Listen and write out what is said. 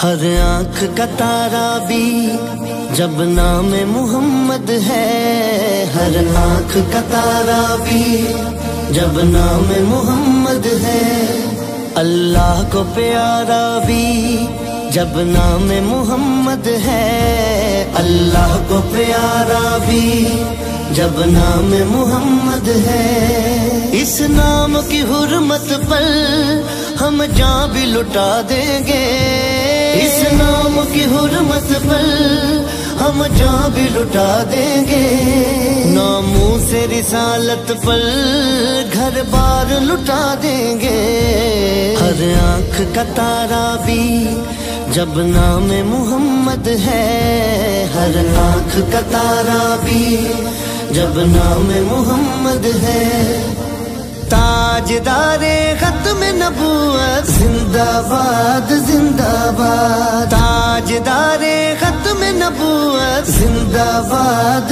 ہر آنکھ کا تارا بھی جب نام محمد ہے، ہر آنکھ کا تارا بھی جب نام محمد ہے، اللہ کو پیارا بھی جب نام محمد ہے، اللہ کو پیارا بھی جب نام محمد ہے۔ اس نام کی حرمت پر ہم جان بھی لٹا دیں گے، اس نام کی حرمت پر ہم جان بھی لٹا دیں گے، ناموں سے رسالت پر گھر بار لٹا دیں گے۔ ہر آنکھ کا تارا بھی جب نام محمد ہے، ہر آنکھ کا تارا بھی جب نام محمد ہے۔ تاجدار ختم نبوت زندہ باد زندہ باد، تاجدار ختم نبوت زندہ باد